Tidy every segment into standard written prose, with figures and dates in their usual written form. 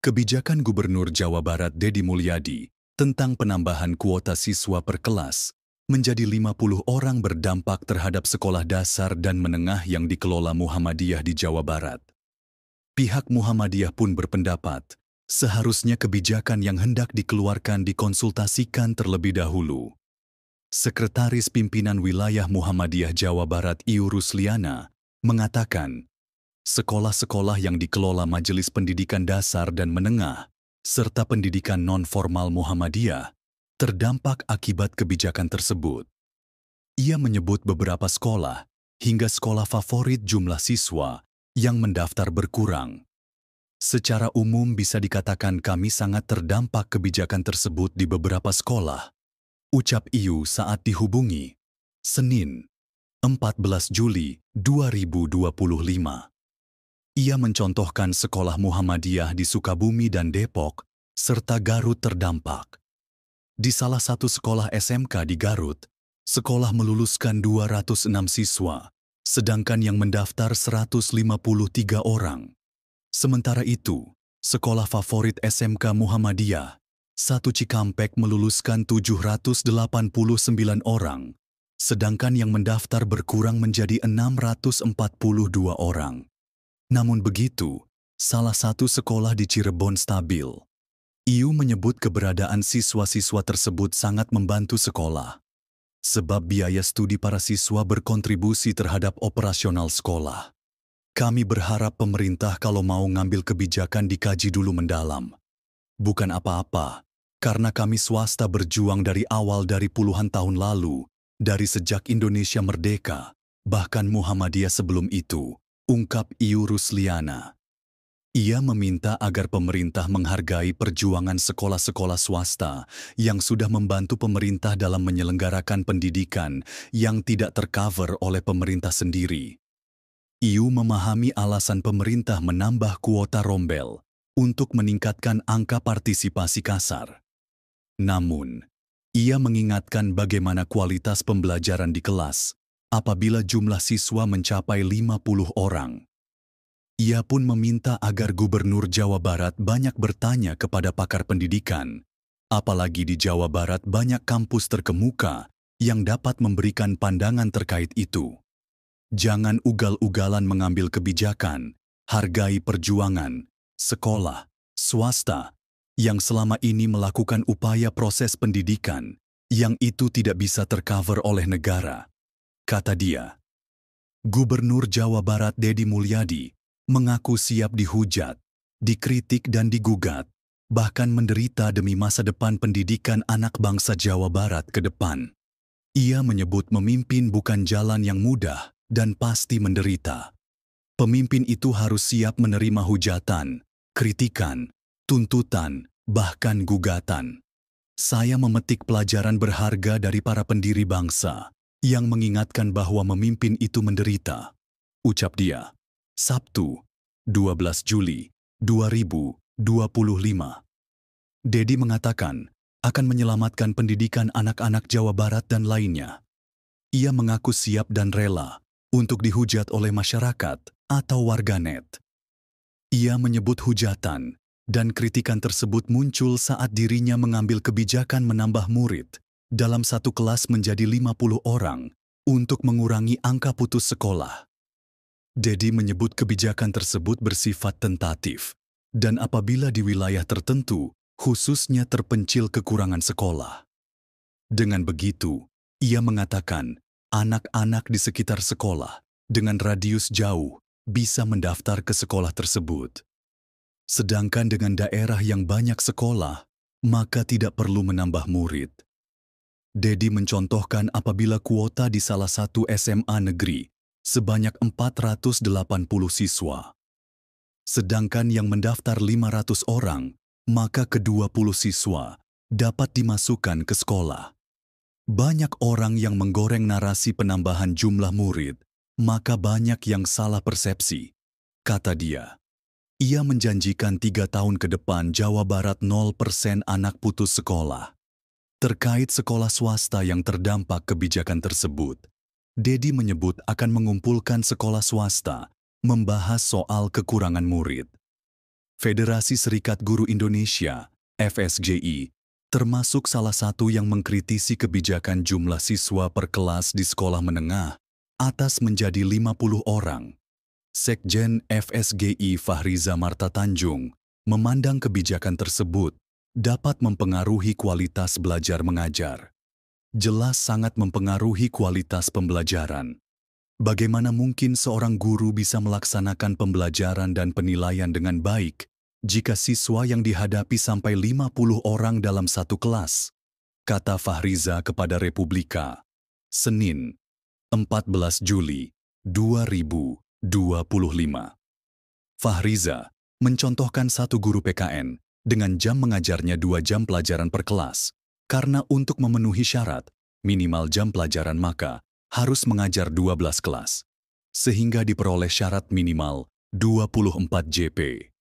Kebijakan Gubernur Jawa Barat Deddy Mulyadi tentang penambahan kuota siswa per kelas menjadi 50 orang berdampak terhadap sekolah dasar dan menengah yang dikelola Muhammadiyah di Jawa Barat. Pihak Muhammadiyah pun berpendapat, seharusnya kebijakan yang hendak dikeluarkan dikonsultasikan terlebih dahulu. Sekretaris Pimpinan Wilayah Muhammadiyah Jawa Barat Iu Rusliana mengatakan, sekolah-sekolah yang dikelola Majelis Pendidikan Dasar dan Menengah serta pendidikan non-formal Muhammadiyah terdampak akibat kebijakan tersebut. Ia menyebut beberapa sekolah hingga sekolah favorit jumlah siswa yang mendaftar berkurang. Secara umum bisa dikatakan kami sangat terdampak kebijakan tersebut di beberapa sekolah, ucap Iu saat dihubungi Senin, 14 Juli 2025. Ia mencontohkan sekolah Muhammadiyah di Sukabumi dan Depok, serta Garut terdampak. Di salah satu sekolah SMK di Garut, sekolah meluluskan 206 siswa, sedangkan yang mendaftar 153 orang. Sementara itu, sekolah favorit SMK Muhammadiyah, 1 Cikampek meluluskan 789 orang, sedangkan yang mendaftar berkurang menjadi 642 orang. Namun begitu, salah satu sekolah di Cirebon stabil. Iu menyebut keberadaan siswa-siswa tersebut sangat membantu sekolah, sebab biaya studi para siswa berkontribusi terhadap operasional sekolah. Kami berharap pemerintah kalau mau ngambil kebijakan dikaji dulu mendalam. Bukan apa-apa, karena kami swasta berjuang dari awal dari puluhan tahun lalu, dari sejak Indonesia merdeka, bahkan Muhammadiyah sebelum itu, ungkap Iu Rusliana. Ia meminta agar pemerintah menghargai perjuangan sekolah-sekolah swasta yang sudah membantu pemerintah dalam menyelenggarakan pendidikan yang tidak tercover oleh pemerintah sendiri. Iu memahami alasan pemerintah menambah kuota rombel untuk meningkatkan angka partisipasi kasar. Namun, ia mengingatkan bagaimana kualitas pembelajaran di kelas apabila jumlah siswa mencapai 50 orang. Ia pun meminta agar Gubernur Jawa Barat banyak bertanya kepada pakar pendidikan, apalagi di Jawa Barat banyak kampus terkemuka yang dapat memberikan pandangan terkait itu. Jangan ugal-ugalan mengambil kebijakan, hargai perjuangan, sekolah, swasta, yang selama ini melakukan upaya proses pendidikan, yang itu tidak bisa tercover oleh negara, kata dia. Gubernur Jawa Barat Deddy Mulyadi mengaku siap dihujat, dikritik dan digugat, bahkan menderita demi masa depan pendidikan anak bangsa Jawa Barat ke depan. Ia menyebut memimpin bukan jalan yang mudah dan pasti menderita. Pemimpin itu harus siap menerima hujatan, kritikan, tuntutan, bahkan gugatan. Saya memetik pelajaran berharga dari para pendiri bangsa yang mengingatkan bahwa memimpin itu menderita, ucap dia. Sabtu, 12 Juli 2025. Deddy mengatakan akan menyelamatkan pendidikan anak-anak Jawa Barat dan lainnya. Ia mengaku siap dan rela untuk dihujat oleh masyarakat atau warganet. Ia menyebut hujatan dan kritikan tersebut muncul saat dirinya mengambil kebijakan menambah murid dalam satu kelas menjadi 50 orang untuk mengurangi angka putus sekolah. Deddy menyebut kebijakan tersebut bersifat tentatif, dan apabila di wilayah tertentu, khususnya terpencil kekurangan sekolah. Dengan begitu, ia mengatakan anak-anak di sekitar sekolah dengan radius jauh bisa mendaftar ke sekolah tersebut. Sedangkan dengan daerah yang banyak sekolah, maka tidak perlu menambah murid. Deddy mencontohkan apabila kuota di salah satu SMA negeri sebanyak 480 siswa. Sedangkan yang mendaftar 500 orang, maka ke-20 siswa dapat dimasukkan ke sekolah. Banyak orang yang menggoreng narasi penambahan jumlah murid, maka banyak yang salah persepsi, kata dia. Ia menjanjikan 3 tahun ke depan Jawa Barat 0% anak putus sekolah. Terkait sekolah swasta yang terdampak kebijakan tersebut, Deddy menyebut akan mengumpulkan sekolah swasta, membahas soal kekurangan murid. Federasi Serikat Guru Indonesia, FSGI, termasuk salah satu yang mengkritisi kebijakan jumlah siswa per kelas di sekolah menengah atas menjadi 50 orang. Sekjen FSGI Fahriza Marta Tanjung memandang kebijakan tersebut dapat mempengaruhi kualitas belajar mengajar. Jelas sangat mempengaruhi kualitas pembelajaran. Bagaimana mungkin seorang guru bisa melaksanakan pembelajaran dan penilaian dengan baik jika siswa yang dihadapi sampai 50 orang dalam satu kelas? Kata Fahriza kepada Republika, Senin, 14 Juli 2025. Fahriza mencontohkan satu guru PKN dengan jam mengajarnya 2 jam pelajaran per kelas, karena untuk memenuhi syarat minimal jam pelajaran maka harus mengajar 12 kelas, sehingga diperoleh syarat minimal 24 JP.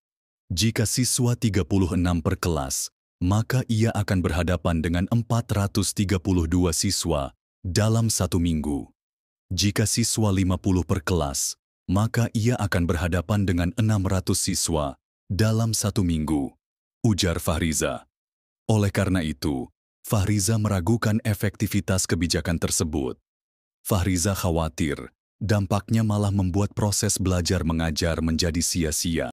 Jika siswa 36 per kelas, maka ia akan berhadapan dengan 432 siswa dalam satu minggu. Jika siswa 50 per kelas, maka ia akan berhadapan dengan 600 siswa dalam satu minggu, ujar Fahriza. Oleh karena itu, Fahriza meragukan efektivitas kebijakan tersebut. Fahriza khawatir dampaknya malah membuat proses belajar mengajar menjadi sia-sia.